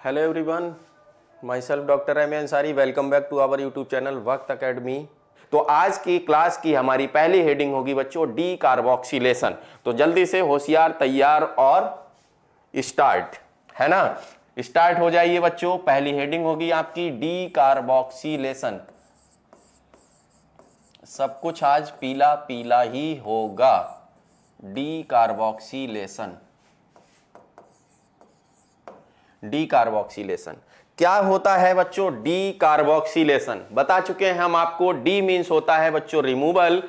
Hello everyone, myself doctor M Ansari. Welcome back to our YouTube channel Waqt academy. तो आज की class की हमारी पहली हेडिंग होगी बच्चों डी कार्बोक्सिलेशन। तो जल्दी से होशियार, तैयार और स्टार्ट, है ना। स्टार्ट हो जाइए बच्चों। पहली हेडिंग होगी आपकी डी कार्बोक्सिलेशन। सब कुछ आज पीला पीला ही होगा। D carboxylation. डी कार्बोक्सिलेशन क्या होता है बच्चों? डी कार्बोक्सिलेशन बता चुके हैं हम आपको। डी मीन्स होता है बच्चों रिमूवल।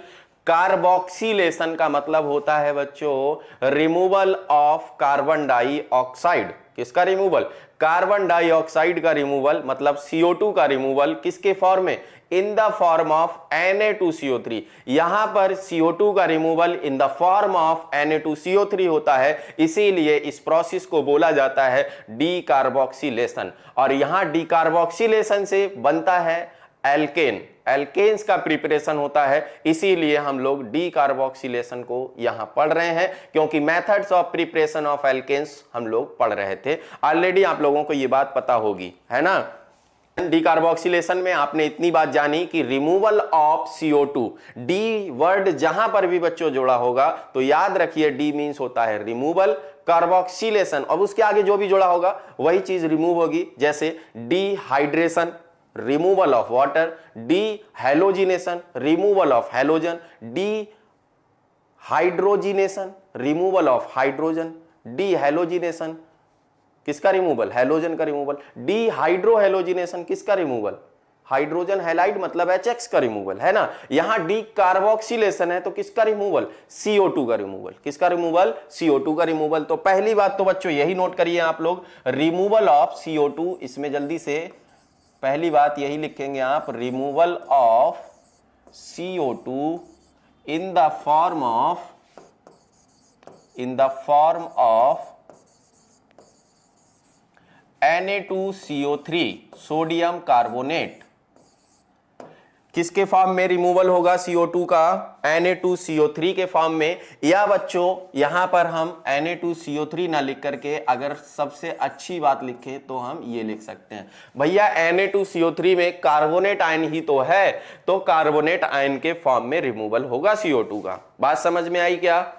कार्बोक्सिलेशन का मतलब होता है बच्चों रिमूवल ऑफ कार्बन डाइऑक्साइड। किसका रिमूवल? कार्बन डाइऑक्साइड का रिमूवल, मतलब CO2 का रिमूवल। किसके फॉर्म में? In the form of Na2CO3। यहां पर CO2 का removal in the form of Na2CO3 होता है, इसीलिए इस प्रोसेस को बोला जाता है डी कार्बोक्सिलेशन। और यहां डी कार्बोक्सिलेशन से बनता है एल्केन। एल्केन्स का प्रिपरेशन होता है, इसीलिए हम लोग डी कार्बोक्सिलेशन को यहां पढ़ रहे हैं, क्योंकि methods of preparation of alkanes हम लोग पढ़ रहे थे। ऑलरेडी आप लोगों को यह बात पता होगी, है ना। डी कार्बोक्सिलेशन में आपने इतनी बात जानी कि removal of CO2। D word जहां पर भी बच्चों जोड़ा होगा तो याद रखिए डी मींस होता है रिमूवल। कार्बोक्सिलेशन, अब उसके आगे जो भी जोड़ा होगा वही चीज रिमूव होगी। जैसे dehydration, removal of water. D halogenation, removal of halogen. D hydrogenation, removal of hydrogen. D halogenation किसका रिमूवल? हैलोजन का रिमूवल। डी हाइड्रोहेलोजिनेशन किसका रिमूवल? हाइड्रोजन हैलाइड मतलब HX का रिमूवल, है ना। यहां डी कार्बोक्सिलेशन है तो किसका रिमूवल? CO2 का रिमूवल। किसका रिमूवल? CO2 का रिमूवल। तो पहली बात तो बच्चों यही नोट करिए आप लोग, रिमूवल ऑफ CO2। इसमें जल्दी से पहली बात यही लिखेंगे आप, removal of CO2 in the form of Na2CO3 sodium carbonate. किसके फॉर्म में रिमूवल होगा CO2 का? Na2CO3 के फॉर्म में। या बच्चों यहां पर हम Na2CO3 ना लिख करके अगर सबसे अच्छी बात लिखें तो हम ये लिख सकते हैं, भैया Na2CO3 में कार्बोनेट आयन ही तो है, तो कार्बोनेट आयन के फॉर्म में रिमूवल होगा CO2 का। बात समझ में आई क्या?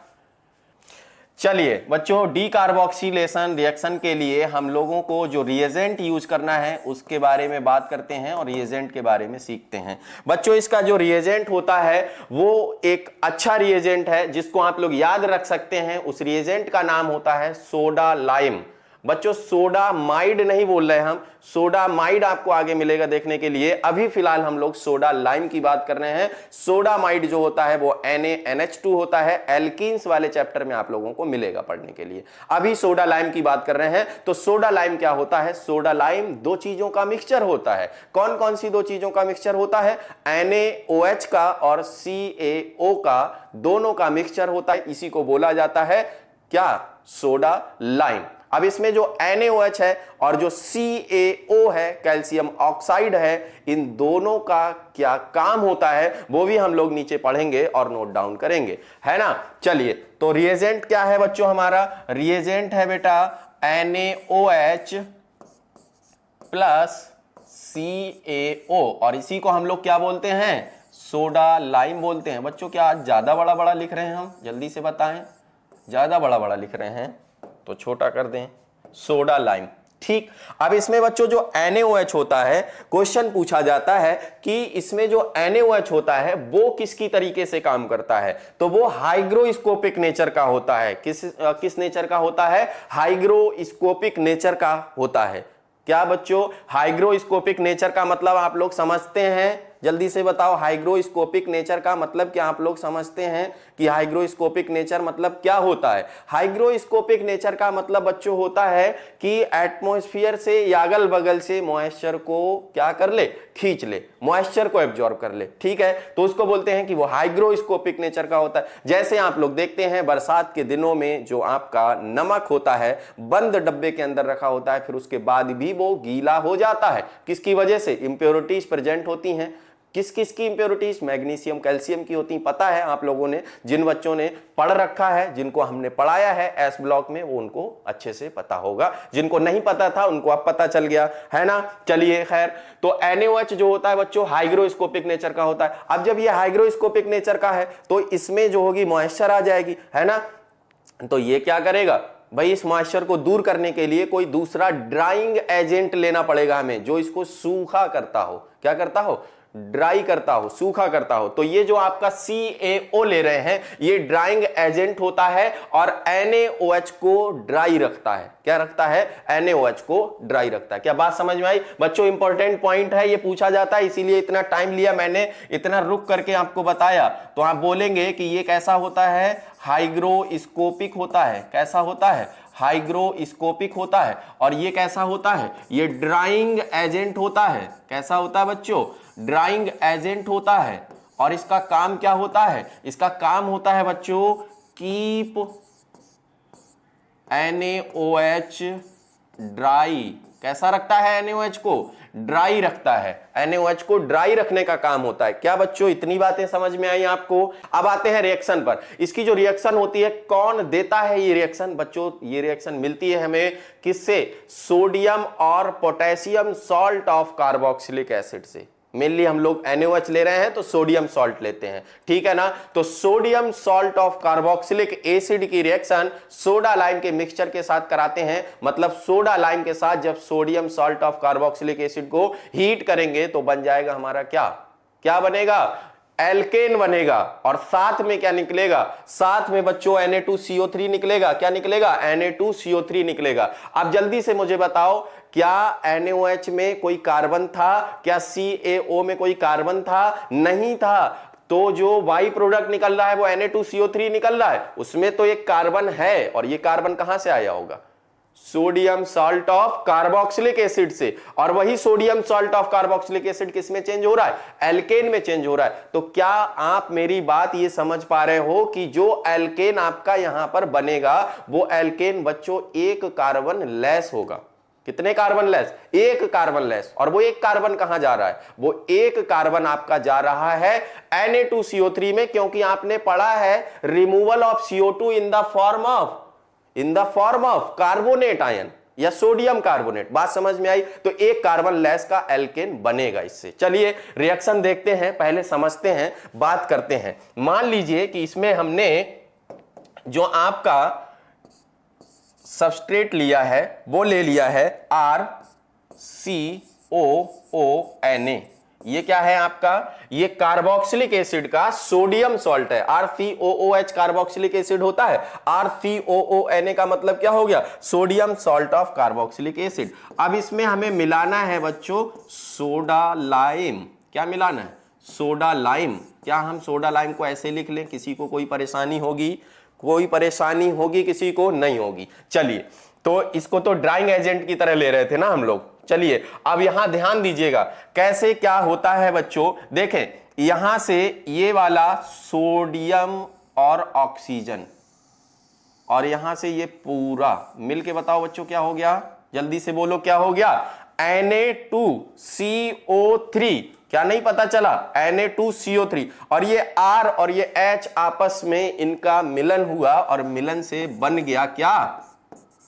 चलिए बच्चों, डी कार्बोक्सिलेशन रिएक्शन के लिए हम लोगों को जो रिएजेंट यूज करना है उसके बारे में बात करते हैं और रिएजेंट के बारे में सीखते हैं। बच्चों इसका जो रिएजेंट होता है वो एक अच्छा रिएजेंट है जिसको आप लोग याद रख सकते हैं। उस रिएजेंट का नाम होता है सोडा लाइम। बच्चों सोडामाइड नहीं बोल रहे हम, सोडामाइड आपको आगे मिलेगा देखने के लिए। अभी फिलहाल हम लोग सोडा लाइम की बात कर रहे हैं। सोडामाइड जो होता है वो NaNH2 होता है। एल्कीन्स वाले चैप्टर में आप लोगों को मिलेगा पढ़ने के लिए। अभी सोडा लाइम की बात कर रहे हैं। तो सोडा लाइम क्या होता है? सोडा लाइम दो चीजों का मिक्सचर होता है। कौन कौन सी दो चीजों का मिक्सचर होता है? NaOH का और CaO का, दोनों का मिक्सचर होता है। इसी को बोला जाता है क्या? Soda lime. अब इसमें जो NaOH है और जो CaO है, कैल्शियम ऑक्साइड है, इन दोनों का क्या काम होता है वो भी हम लोग नीचे पढ़ेंगे और नोट डाउन करेंगे, है ना। चलिए, तो रिएजेंट क्या है बच्चों हमारा? रिएजेंट है बेटा NaOH प्लस CaO, और इसी को हम लोग क्या बोलते हैं? सोडा लाइम बोलते हैं। बच्चों क्या आज ज्यादा बड़ा बड़ा लिख रहे हैं हम? जल्दी से बताएं। ज्यादा बड़ा बड़ा लिख रहे हैं तो छोटा कर दें, सोडा लाइम। ठीक। अब इसमें बच्चों जो NaOH होता है, क्वेश्चन पूछा जाता है कि इसमें जो NaOH होता है वो किसकी तरीके से काम करता है? तो वो हाइग्रोस्कोपिक नेचर का होता है। किस नेचर का होता है? हाइग्रोस्कोपिक नेचर का होता है। क्या बच्चों? हाइग्रोस्कोपिक नेचर का मतलब आप लोग समझते हैं? जल्दी से बताओ, हाइग्रोस्कोपिक नेचर का मतलब क्या आप लोग समझते हैं कि हाइग्रोस्कोपिक नेचर मतलब क्या होता है? हाइग्रोस्कोपिक नेचर का मतलब बच्चों होता है कि एटमॉस्फेयर से या अगल बगल से मॉइस्चर को क्या कर ले? खींच ले, मॉइस्चर को एब्जॉर्ब कर ले। ठीक है, तो उसको बोलते हैं कि वो हाइग्रोस्कोपिक नेचर का होता है। जैसे आप लोग देखते हैं बरसात के दिनों में जो आपका नमक होता है बंद डब्बे के अंदर रखा होता है, फिर उसके बाद भी वो गीला हो जाता है। किसकी वजह से? इंप्योरिटीज प्रेजेंट होती हैं। किस किस की इंप्योरिटीज? मैग्नीशियम कैल्शियम की होती, पता है आप लोगों ने, जिन बच्चों ने पढ़ रखा है, जिनको हमने पढ़ाया है एस ब्लॉक में, वो उनको अच्छे से पता होगा, जिनको नहीं पता था उनको अब पता चल गया है ना। चलिए खैर, तो NaOH जो होता है बच्चों हाइग्रोस्कोपिक नेचर का होता है। अब जब ये हाइग्रोस्कोपिक नेचर का है तो इसमें जो होगी मॉइस्चर आ जाएगी, है ना। तो ये क्या करेगा भाई, इस मॉइस्चर को दूर करने के लिए कोई दूसरा ड्राइंग एजेंट लेना पड़ेगा हमें, जो इसको सूखा करता हो। क्या करता हो? ड्राई करता हो, सूखा करता हो। तो ये जो आपका CaO ले रहे हैं, ये ड्राइंग एजेंट होता है और NaOH को ड्राई रखता है। क्या रखता है? NaOH को ड्राई रखता है। क्या बात समझ में आई बच्चों? इंपॉर्टेंट पॉइंट है, ये पूछा जाता है, इसीलिए इतना टाइम लिया मैंने, इतना रुक करके आपको बताया। तो आप बोलेंगे कि ये कैसा होता है? हाइग्रोस्कोपिक होता है। कैसा होता है? हाइग्रोस्कोपिक होता है। और ये कैसा होता है? ये ड्राइंग एजेंट होता है। कैसा होता है बच्चों? ड्राइंग एजेंट होता है। और इसका काम क्या होता है? इसका काम होता है बच्चों कीप NaOH ड्राई। कैसा रखता है? NaOH को ड्राई रखता है। NaOH को ड्राई रखने का काम होता है। क्या बच्चों इतनी बातें समझ में आई आपको? अब आते हैं रिएक्शन पर। इसकी जो रिएक्शन होती है, कौन देता है ये रिएक्शन? बच्चों ये रिएक्शन मिलती है हमें किससे? सोडियम और potassium salt of carboxylic acid से। मेनली हम लोग NaOH ले रहे हैं तो सोडियम सॉल्ट लेते हैं, ठीक है ना। तो sodium salt of carboxylic acid की रिएक्शन सोडा लाइम के मिक्सचर के साथ कराते हैं। मतलब सोडा लाइम के साथ जब sodium salt of carboxylic acid को हीट करेंगे तो बन जाएगा हमारा क्या? क्या बनेगा? एल्केन बनेगा। और साथ में क्या निकलेगा? साथ में बच्चों Na2CO3 निकलेगा। क्या निकलेगा? Na2CO3 निकलेगा। अब जल्दी से मुझे बताओ, क्या NaOH में कोई कार्बन था? क्या CaO में कोई कार्बन था? नहीं था। तो जो बाई प्रोडक्ट निकल रहा है वो Na2CO3 निकल रहा है, उसमें तो एक कार्बन है। और ये कार्बन कहां से आया होगा? Sodium salt of carboxylic acid से। और वही sodium salt of carboxylic acid किस में चेंज हो रहा है? एल्केन में चेंज हो रहा है। तो क्या आप मेरी बात ये समझ पा रहे हो कि जो एल्केन आपका यहां पर बनेगा वो एल्केन बच्चों एक कार्बन लेस होगा। कितने कार्बन लेस? एक कार्बन लेस। और वो एक कार्बन कहां जा रहा है? वो एक कार्बन आपका जा रहा है Na2CO3 में, क्योंकि आपने पढ़ा है removal of CO2 in the form of carbonate ion या सोडियम कार्बोनेट। बात समझ में आई? तो एक कार्बन लेस का एल्केन बनेगा इससे। चलिए रिएक्शन देखते हैं, पहले समझते हैं, बात करते हैं। मान लीजिए कि इसमें हमने जो आपका सबस्ट्रेट लिया है वो ले लिया है RCOONA। ये क्या है आपका? ये कार्बोक्सिलिक एसिड का सोडियम सॉल्ट है। RCOOH कार्बोक्सिलिक एसिड होता है, RCOONA का मतलब क्या हो गया? Sodium salt of carboxylic acid. अब इसमें हमें मिलाना है बच्चों सोडा लाइम। क्या मिलाना है? Soda lime. क्या हम सोडा लाइम को ऐसे लिख लें? किसी को कोई परेशानी होगी? कोई परेशानी होगी किसी को? नहीं होगी। चलिए, तो इसको तो ड्राइंग एजेंट की तरह ले रहे थे ना हम लोग। चलिए अब यहां ध्यान दीजिएगा कैसे क्या होता है बच्चों। देखें यहां से ये वाला सोडियम और ऑक्सीजन, और यहां से ये पूरा मिलके बताओ बच्चों क्या हो गया? जल्दी से बोलो क्या हो गया? Na2CO3। क्या नहीं पता चला? Na2CO3। और ये R और ये H आपस में इनका मिलन हुआ और मिलन से बन गया क्या?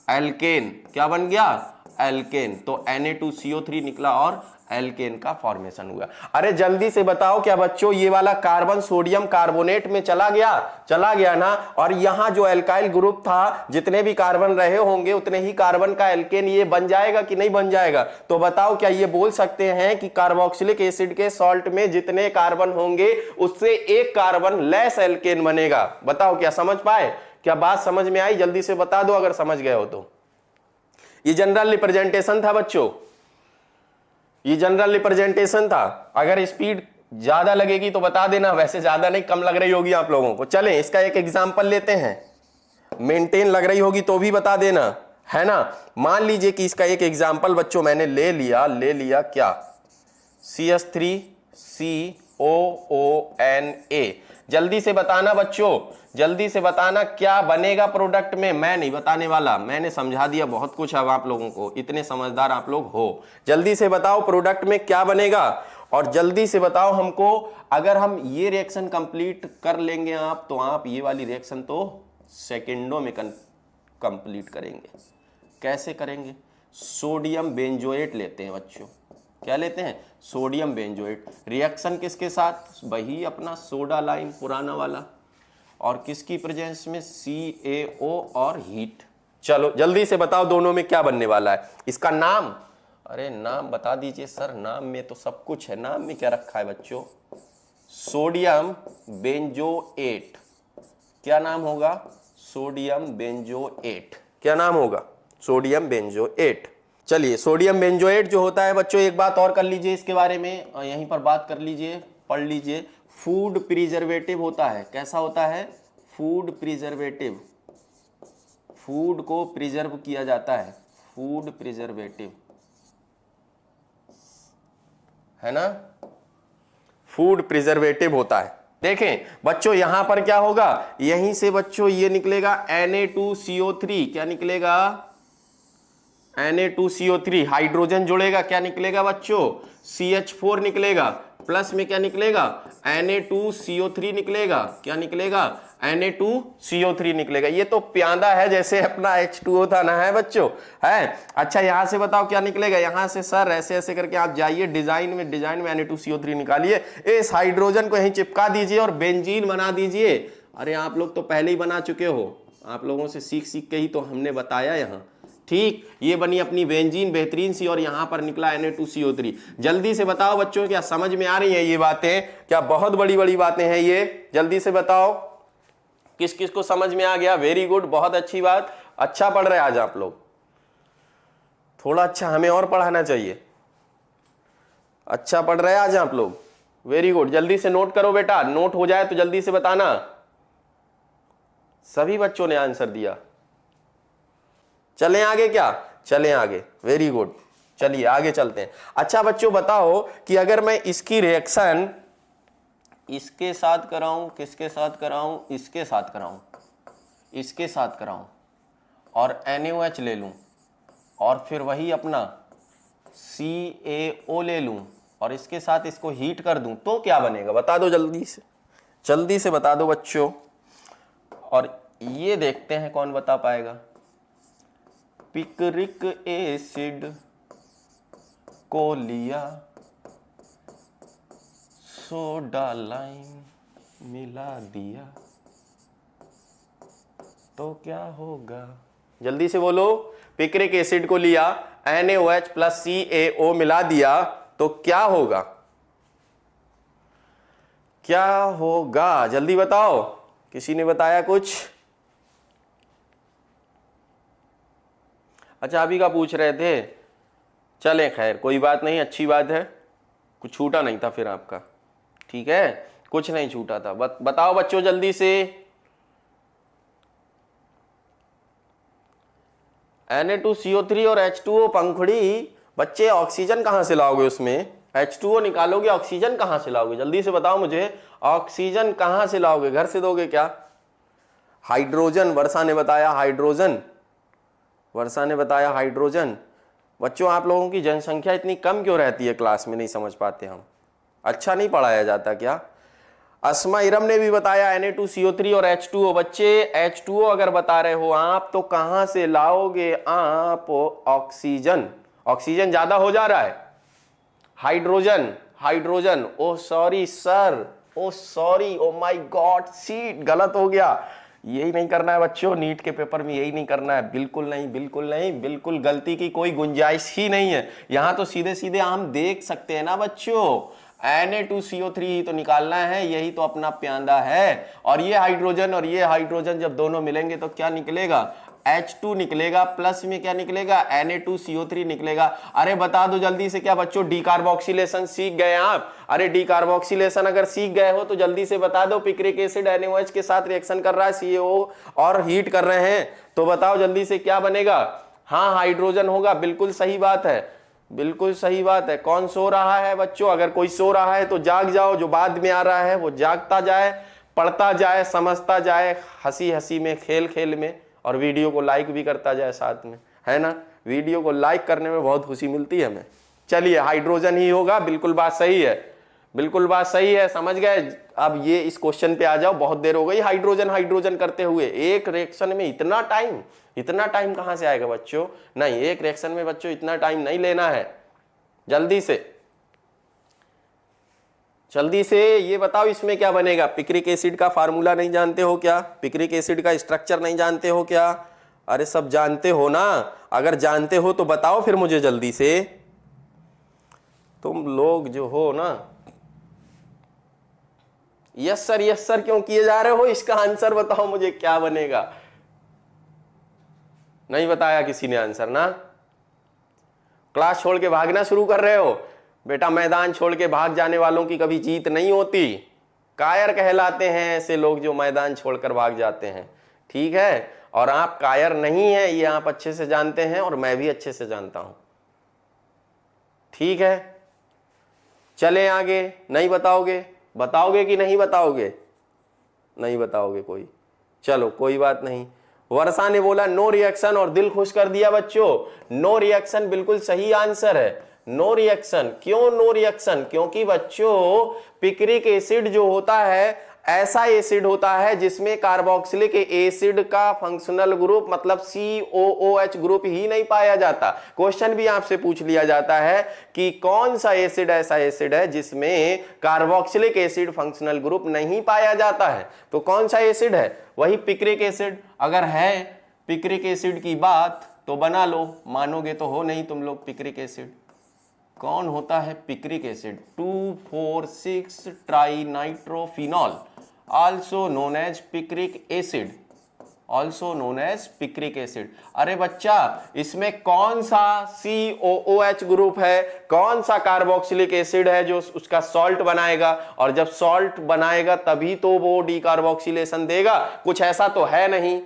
एल्केन। क्या बन गया? एल्केन। तो Na2CO3 निकला और एल्केन का फॉर्मेशन हुआ। अरे जल्दी से बताओ, क्या बच्चों ये वाला कार्बन सोडियम कार्बोनेट में चला गया? चला गया ना। और यहां जो एल्काइल ग्रुप था, जितने भी कार्बन रहे होंगे उतने ही कार्बन का एल्केन ये बन जाएगा कि नहीं बन जाएगा? तो बताओ क्या ये बोल सकते हैं कि कार्बोक्सिलिक एसिड के सॉल्ट में जितने कार्बन होंगे उससे एक कार्बन लेस एल्केन बनेगा? बताओ क्या समझ पाए? क्या बात समझ में आई? जल्दी से बता दो अगर समझ गए हो तो। ये जनरल रिप्रेजेंटेशन था बच्चों, ये जनरल रिप्रेजेंटेशन था। अगर स्पीड ज्यादा लगेगी तो बता देना, वैसे ज्यादा नहीं, कम लग रही होगी आप लोगों को। चलें इसका एक एग्जांपल लेते हैं, मेंटेन लग रही होगी तो भी बता देना, है ना। मान लीजिए कि इसका एक एग्जांपल बच्चों मैंने ले लिया क्या? CH3COONA। जल्दी से बताना बच्चों, जल्दी से बताना क्या बनेगा प्रोडक्ट में। मैं नहीं बताने वाला, मैंने समझा दिया बहुत कुछ अब आप लोगों को, इतने समझदार आप लोग हो। जल्दी से बताओ प्रोडक्ट में क्या बनेगा। और जल्दी से बताओ हमको, अगर हम ये रिएक्शन कंप्लीट कर लेंगे आप, तो आप ये वाली रिएक्शन तो सेकेंडों में कंप्लीट करेंगे। कैसे करेंगे? सोडियम बेंजोएट लेते हैं बच्चों। क्या लेते हैं? Sodium benzoate. रिएक्शन किसके साथ? वही अपना सोडा लाइम पुराना वाला, और किसकी प्रेजेंस में? CaO और हीट। चलो जल्दी से बताओ दोनों में क्या बनने वाला है। इसका नाम, अरे नाम बता दीजिए सर, नाम में तो सब कुछ है। नाम में क्या रखा है बच्चों? Sodium benzoate. क्या नाम होगा? Sodium benzoate. क्या नाम होगा? Sodium benzoate. चलिए, सोडियम बेंजोएट जो होता है बच्चों, एक बात और कर लीजिए इसके बारे में, यहीं पर बात कर लीजिए, पढ़ लीजिए। फूड प्रिजर्वेटिव होता है। कैसा होता है? Food preservative. फूड को प्रिजर्व किया जाता है, फूड प्रिजर्वेटिव, है ना? फूड प्रिजर्वेटिव होता है। देखें बच्चों, यहां पर क्या होगा? यहीं से बच्चों ये निकलेगा Na2CO3। क्या निकलेगा? Na2CO3। हाइड्रोजन जुड़ेगा, क्या निकलेगा बच्चों? CH4 निकलेगा। प्लस में क्या निकलेगा? Na2CO3 निकलेगा। क्या निकलेगा? Na2CO3 निकलेगा। ये तो प्यांदा है, जैसे अपना H2O था ना, है बच्चों, है। अच्छा यहां से बताओ क्या निकलेगा? यहां से सर ऐसे ऐसे करके आप जाइए डिजाइन में Na2CO3 निकालिए, इस हाइड्रोजन को यहीं चिपका दीजिए और बेंजीन बना दीजिए। अरे आप लोग तो पहले ही बना चुके हो, आप लोगों से सीख सीख के ही तो हमने बताया यहाँ। ठीक, ये बनी अपनी बेंजीन बेहतरीन सी, और यहां पर निकला Na2CO3। जल्दी से बताओ बच्चों, क्या समझ में आ रही है ये बातें? क्या बहुत बड़ी बड़ी बातें हैं ये? जल्दी से बताओ किस किस को समझ में आ गया? वेरी गुड, बहुत अच्छी बात। अच्छा पढ़ रहे आज आप लोग, थोड़ा अच्छा हमें और पढ़ाना चाहिए। अच्छा पढ़ रहे आज आप लोग, वेरी गुड। जल्दी से नोट करो बेटा, नोट हो जाए तो जल्दी से बताना। सभी बच्चों ने आंसर दिया। चलें आगे? क्या चलें आगे? वेरी गुड, चलिए आगे चलते हैं। अच्छा बच्चों बताओ कि अगर मैं इसकी रिएक्शन इसके साथ कराऊं, किसके साथ कराऊं? इसके साथ कराऊं, इसके साथ कराऊं, और NaOH ले लूं, और फिर वही अपना CaO ले लूं, और इसके साथ इसको हीट कर दूं, तो क्या बनेगा? बता दो जल्दी से बता दो बच्चों। और ये देखते हैं कौन बता पाएगा। पिक्रिक एसिड को लिया, सोडा लाइम मिला दिया, तो क्या होगा? जल्दी से बोलो। पिक्रिक एसिड को लिया, NaOH प्लस CaO मिला दिया, तो क्या होगा? क्या होगा? जल्दी बताओ। किसी ने बताया कुछ? अच्छा अभी का पूछ रहे थे। चले खैर कोई बात नहीं, अच्छी बात है, कुछ छूटा नहीं था फिर आपका, ठीक है, कुछ नहीं छूटा था। बताओ बच्चों जल्दी से। Na2CO3 और H2O पंखुड़ी, बच्चे ऑक्सीजन कहां से लाओगे? उसमें H2O निकालोगे, ऑक्सीजन कहां से लाओगे? जल्दी से बताओ मुझे, ऑक्सीजन कहां से लाओगे? घर से दोगे क्या? हाइड्रोजन, वर्षा ने बताया हाइड्रोजन, वर्षा ने बताया हाइड्रोजन। बच्चों आप लोगों की जनसंख्या इतनी कम क्यों रहती है क्लास में? नहीं समझ पाते हम, अच्छा नहीं पढ़ाया जाता क्या? अस्मा इरम ने भी बताया Na2CO3 और H2O। बच्चे H2O अगर बता रहे हो आप, तो कहां से लाओगे आप ऑक्सीजन? ऑक्सीजन ज्यादा हो जा रहा है। Hydrogen, hydrogen, oh sorry sir, oh sorry, oh my god, seat गलत हो गया। यही नहीं करना है बच्चों, नीट के पेपर में यही नहीं करना है, बिल्कुल नहीं, बिल्कुल नहीं, बिल्कुल गलती की कोई गुंजाइश ही नहीं है। यहां तो सीधे सीधे हम देख सकते हैं ना बच्चों, Na2CO3 ही तो निकालना है, यही तो अपना प्यांदा है। और ये हाइड्रोजन जब दोनों मिलेंगे तो क्या निकलेगा? H2 निकलेगा, प्लस में क्या निकलेगा? Na2CO3 निकलेगा। अरे बता दो जल्दी से, क्या बच्चों डीकार्बोक्सिलेशन सीख गए आप? अरे डीकार्बोक्सिलेशन अगर सीख गए हो तो जल्दी से बता दो। पिक्रिक एसिड NaOH के साथ रिएक्शन कर रहा है, CaO और हीट कर रहे हैं, तो बताओ जल्दी से क्या बनेगा? हाँ हाइड्रोजन होगा, बिल्कुल सही बात है, बिल्कुल सही बात है। कौन सो रहा है बच्चों? अगर कोई सो रहा है तो जाग जाओ, जो बाद में आ रहा है वो जागता जाए, पढ़ता जाए, समझता जाए, हंसी हंसी में, खेल खेल में, और वीडियो को लाइक भी करता जाए साथ में, है ना? वीडियो को लाइक करने में बहुत खुशी मिलती है हमें। चलिए हाइड्रोजन ही होगा, बिल्कुल बात सही है, बिल्कुल बात सही है, समझ गए। अब ये इस क्वेश्चन पे आ जाओ, बहुत देर हो गई हाइड्रोजन हाइड्रोजन करते हुए। एक रिएक्शन में इतना टाइम कहां से आएगा बच्चों? नहीं, एक रिएक्शन में बच्चों इतना टाइम नहीं लेना है। जल्दी से ये बताओ इसमें क्या बनेगा? पिक्रिक एसिड का फार्मूला नहीं जानते हो क्या? पिक्रिक एसिड का स्ट्रक्चर नहीं जानते हो क्या? अरे सब जानते हो ना? अगर जानते हो तो बताओ फिर मुझे जल्दी से। तुम लोग जो हो ना, यस सर क्यों किए जा रहे हो? इसका आंसर बताओ मुझे, क्या बनेगा? नहीं बताया किसी ने आंसर ना? क्लास छोड़ के भागना शुरू कर रहे हो? बेटा मैदान छोड़ के भाग जाने वालों की कभी जीत नहीं होती। कायर कहलाते हैं ऐसे लोग जो मैदान छोड़कर भाग जाते हैं, ठीक है? और आप कायर नहीं है, ये आप अच्छे से जानते हैं और मैं भी अच्छे से जानता हूं, ठीक है? चले आगे। नहीं बताओगे? बताओगे कि नहीं बताओगे? नहीं बताओगे कोई, चलो कोई बात नहीं। वर्षा ने बोला नो रिएक्शन और दिल खुश कर दिया बच्चों। नो रिएक्शन बिल्कुल सही आंसर है। नो रिएक्शन, क्यों नो रिएक्शन? क्योंकि बच्चों पिक्रिक एसिड जो होता है ऐसा एसिड होता है जिसमें कार्बोक्सिलिक एसिड का फंक्शनल ग्रुप मतलब COOH ग्रुप ही नहीं पाया जाता। क्वेश्चन भी आपसे पूछ लिया जाता है कि कौन सा एसिड ऐसा एसिड है जिसमें कार्बोक्सिलिक एसिड फंक्शनल ग्रुप नहीं पाया जाता है, तो कौन सा एसिड है? वही पिक्रिक एसिड। अगर है पिक्रिक एसिड की बात तो बना लो, मानोगे तो हो नहीं तुम लोग। पिक्रिक एसिड कौन होता है? Picric acid 2,4,6 trinitrophenol, also known as picric acid, also known as picric acid। अरे बच्चा इसमें कौन सा COOH ग्रुप है, कौन सा कार्बोक्सिलिक एसिड है जो उसका सॉल्ट बनाएगा? और जब सॉल्ट बनाएगा तभी तो वो डीकार्बोक्सिलेशन देगा। कुछ ऐसा तो है नहीं,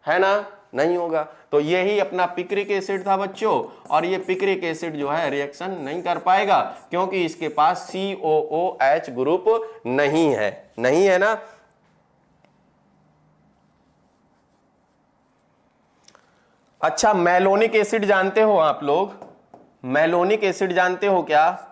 है ना? नहीं होगा। तो यही अपना पिक्रिक एसिड था बच्चों। और ये पिक्रिक एसिड जो है रिएक्शन नहीं कर पाएगा क्योंकि इसके पास COOH ग्रुप नहीं है, नहीं है ना? अच्छा, मैलोनिक एसिड जानते हो आप लोग? मैलोनिक एसिड जानते हो क्या?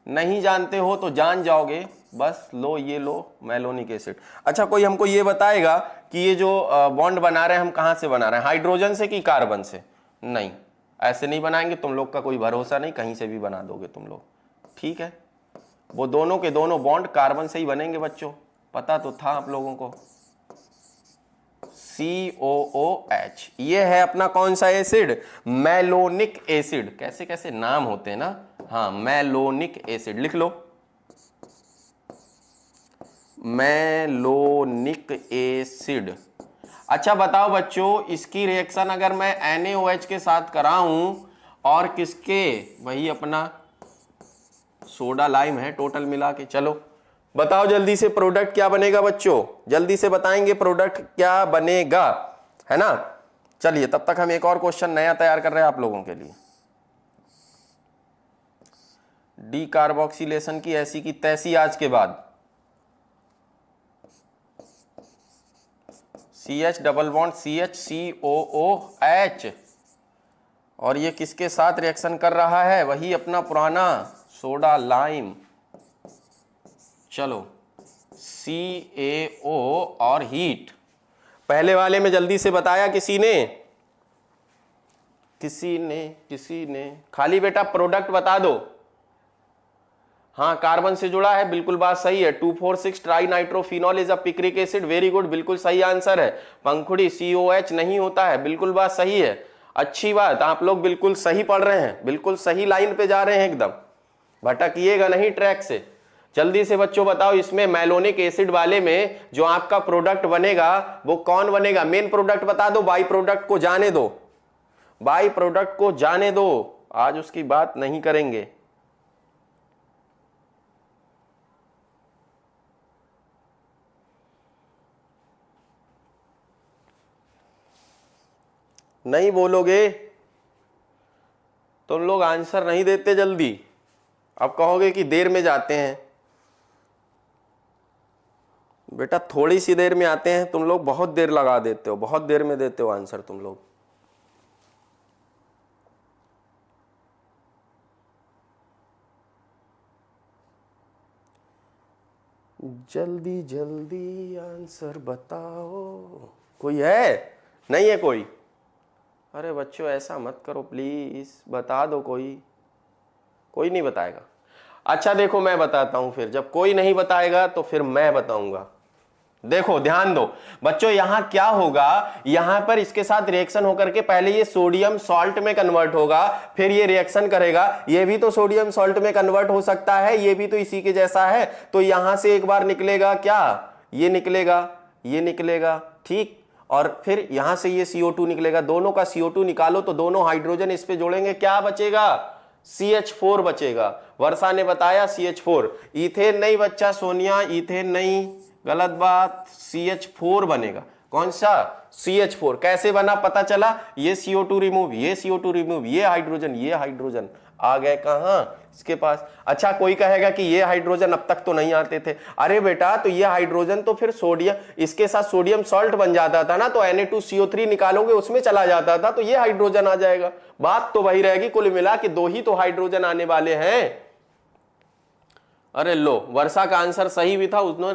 नहीं जानते हो तो जान जाओगे, बस लो ये लो मैलोनिक एसिड। अच्छा, कोई हमको ये बताएगा कि ये जो बॉन्ड बना रहे हैं हम कहां से बना रहे हैं? हाइड्रोजन से कि कार्बन से? नहीं, ऐसे नहीं बनाएंगे, तुम लोग का कोई भरोसा नहीं, कहीं से भी बना दोगे तुम लोग, ठीक है? वो दोनों के दोनों बॉन्ड कार्बन से ही बनेंगे बच्चों, पता तो था आप लोगों को। COOH, ये है अपना कौन सा एसिड? Malonic acid. कैसे कैसे नाम होते हैं ना? हाँ, मैलोनिक एसिड लिख लो, मैलोनिक एसिड। अच्छा बताओ बच्चों, इसकी रिएक्शन अगर मैं NaOH के साथ कराऊं और किसके, वही अपना सोडा लाइम है टोटल मिला के, चलो बताओ जल्दी से प्रोडक्ट क्या बनेगा बच्चों? जल्दी से बताएंगे प्रोडक्ट क्या बनेगा, है ना? चलिए तब तक हम एक और क्वेश्चन नया तैयार कर रहे हैं आप लोगों के लिए। डीकार्बोक्सिलेशन की ऐसी की तैसी आज के बाद CH double bond CH COOH, और ये किसके साथ रिएक्शन कर रहा है? वही अपना पुराना सोडा लाइम। चलो CaO और हीट। पहले वाले में जल्दी से बताया किसी ने? किसी ने खाली बेटा प्रोडक्ट बता दो। हाँ, कार्बन से जुड़ा है, बिल्कुल बात सही है। 2,4,6 trinitrophenol is a picric acid, very good, बिल्कुल सही आंसर है। पंखुड़ी COH नहीं होता है, बिल्कुल बात सही है। अच्छी बात, आप लोग बिल्कुल सही पढ़ रहे हैं, बिल्कुल सही लाइन पे जा रहे हैं, एकदम भटकिएगा नहीं ट्रैक से। जल्दी से बच्चों बताओ, इसमें मैलोनिक एसिड वाले में जो आपका प्रोडक्ट बनेगा वो कौन बनेगा? मेन प्रोडक्ट बता दो, बाई प्रोडक्ट को जाने दो, बाई प्रोडक्ट को जाने दो, आज उसकी बात नहीं करेंगे। नहीं बोलोगे तुम लोग, आंसर नहीं देते जल्दी, अब कहोगे कि देर में जाते हैं। बेटा थोड़ी सी देर में आते हैं तुम लोग, बहुत देर लगा देते हो, बहुत देर में देते हो आंसर तुम लोग। जल्दी जल्दी आंसर बताओ। कोई है? नहीं है कोई? अरे बच्चों ऐसा मत करो प्लीज, बता दो कोई नहीं बताएगा। अच्छा देखो मैं बताता हूं, फिर जब कोई नहीं बताएगा तो फिर मैं बताऊंगा। देखो ध्यान दो बच्चों, यहां क्या होगा, यहां पर इसके साथ रिएक्शन होकर के पहले ये सोडियम सॉल्ट में कन्वर्ट होगा, फिर ये रिएक्शन करेगा, ये भी तो सोडियम सॉल्ट में कन्वर्ट हो सकता है, ये भी तो इसी के जैसा है, तो यहां से एक बार निकलेगा क्या, ये निकलेगा, ठीक, और फिर यहां से ये CO2 निकलेगा, दोनों का CO2 निकालो तो दोनों हाइड्रोजन इस पे जोड़ेंगे, क्या बचेगा, CH4 बचेगा। वर्षा ने बताया CH4, इथेन नहीं बच्चा सोनिया, इथेन नहीं, गलत बात, CH4 बनेगा। कौन सा? CH4। कैसे बना पता चला, ये CO2 रिमूव, ये CO2 रिमूव, ये हाइड्रोजन आ गए कहां, इसके पास। अच्छा कोई कहेगा कि ये हाइड्रोजन अब तक तो नहीं आते थे। अरे बेटा तो ये हाइड्रोजन तो फिर सोडियम, इसके साथ सोडियम सॉल्ट बन जाता था ना, तो Na2CO3 निकालोगे उसमें चला जाता था, तो ये हाइड्रोजन आ जाएगा। बात तो वही रहेगी, कुल मिला के 2 ही तो हाइड्रोजन आने वाले हैं। अरे लो, वर्षा का आंसर सही भी था, उसने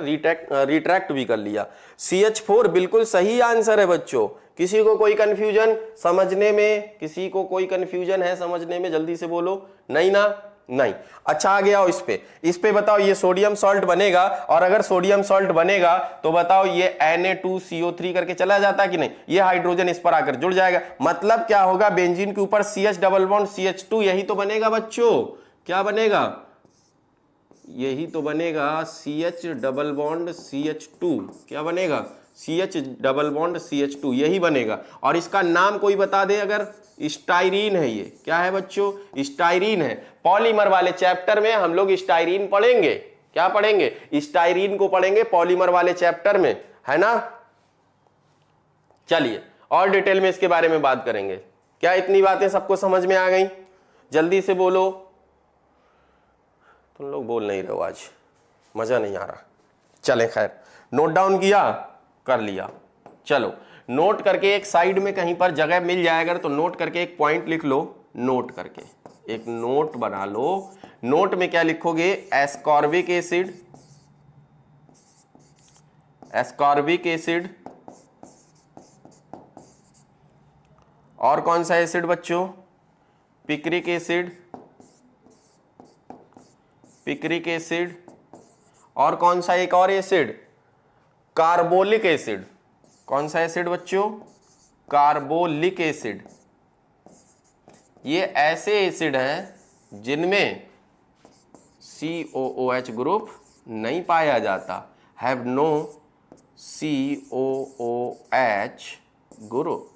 रिट्रैक्ट भी कर लिया। CH4 बिल्कुल सही आंसर है बच्चों। किसी को कोई कंफ्यूजन समझने में, किसी को कोई कंफ्यूजन है समझने में, जल्दी से बोलो। नहीं ना? नहीं। अच्छा आगे आओ इस पे बताओ, ये सोडियम सॉल्ट बनेगा, और अगर सोडियम सॉल्ट बनेगा तो बताओ ये Na2CO3 करके चला जाता कि नहीं, ये हाइड्रोजन इस पर आकर जुड़ जाएगा, मतलब क्या होगा, बेंजीन के ऊपर CH डबल बॉन्ड CH2, यही तो बनेगा बच्चों। क्या बनेगा? यही तो बनेगा, CH डबल बॉन्ड CH2। क्या बनेगा? CH डबल बॉन्ड CH2, यही बनेगा। और इसका नाम कोई बता दे अगर, स्टाइरीन है। ये क्या है बच्चों? स्टाइरीन है। पॉलीमर वाले चैप्टर में हम लोग स्टाइरीन पढ़ेंगे। क्या पढ़ेंगे? स्टाइरीन को पढ़ेंगे पॉलीमर वाले चैप्टर में, है ना। चलिए और डिटेल में इसके बारे में बात करेंगे। क्या इतनी बातें सबको समझ में आ गई? जल्दी से बोलो। तुम लोग बोल नहीं रहे हो, आज मजा नहीं आ रहा। चलें खैर, नोट डाउन किया, कर लिया। चलो नोट करके एक साइड में कहीं पर जगह मिल जाए अगर, तो नोट करके एक पॉइंट लिख लो, नोट करके एक नोट बना लो। नोट में क्या लिखोगे? एस्कॉर्बिक एसिड, एस्कॉर्बिक एसिड, और कौन सा एसिड बच्चों? पिक्रिक एसिड, पिक्रिक एसिड, और कौन सा एक और एसिड? Carbolic acid. कौन सा एसिड बच्चों? Carbolic acid. ये ऐसे एसिड हैं जिनमें COOH ग्रुप नहीं पाया जाता, हैव नो COOH ग्रुप।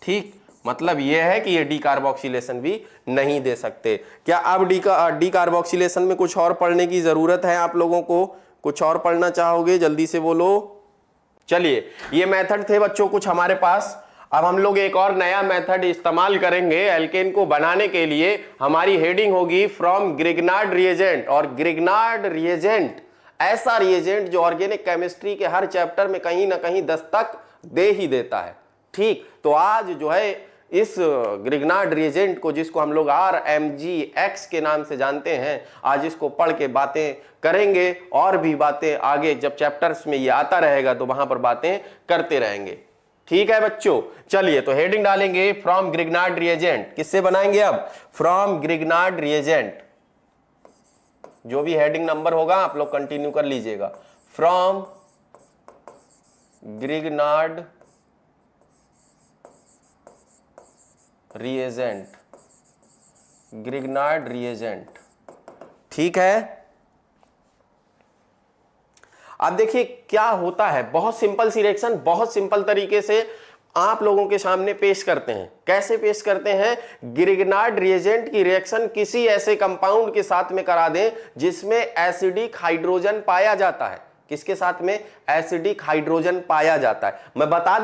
ठीक, मतलब यह है कि ये डीकार्बोक्सिलेशन भी नहीं दे सकते। क्या अब डीकार्बोक्सिलेशन में कुछ और पढ़ने की जरूरत है आप लोगों को? कुछ और पढ़ना चाहोगे? जल्दी से बोलो। चलिए, ये मेथड थे बच्चों कुछ हमारे पास। अब हम लोग एक और नया मेथड इस्तेमाल करेंगे एल्केन को बनाने के लिए। हमारी हेडिंग होगी फ्रॉम ग्रिग्नार्ड रिएजेंट। और ग्रिग्नार्ड रिएजेंट ऐसा रिएजेंट जो ऑर्गेनिक केमिस्ट्री के हर चैप्टर में कहीं ना कहीं दस्तक दे ही देता है। ठीक, तो आज जो है इस ग्रिग्नार्ड रिएजेंट को, जिसको हम लोग RMGX के नाम से जानते हैं, आज इसको पढ़ के बातें करेंगे, और भी बातें आगे जब चैप्टर्स में ये आता रहेगा तो वहां पर बातें करते रहेंगे। ठीक है बच्चों, चलिए तो हेडिंग डालेंगे फ्रॉम ग्रिग्नार्ड रिएजेंट। किससे बनाएंगे अब? From Grignard reagent. जो भी हेडिंग नंबर होगा आप लोग कंटिन्यू कर लीजिएगा। From Grignard reagent, Grignard reagent. ठीक है, अब देखिए क्या होता है। बहुत सिंपल सी रिएक्शन, बहुत सिंपल तरीके से आप लोगों के सामने पेश करते हैं। कैसे पेश करते हैं? ग्रिग्नार्ड रिएजेंट की रिएक्शन किसी ऐसे कंपाउंड के साथ में करा दें जिसमें एसिडिक हाइड्रोजन पाया जाता है। किसके साथ में? एसिडिक हाइड्रोजन पाया जाता है। मैं बता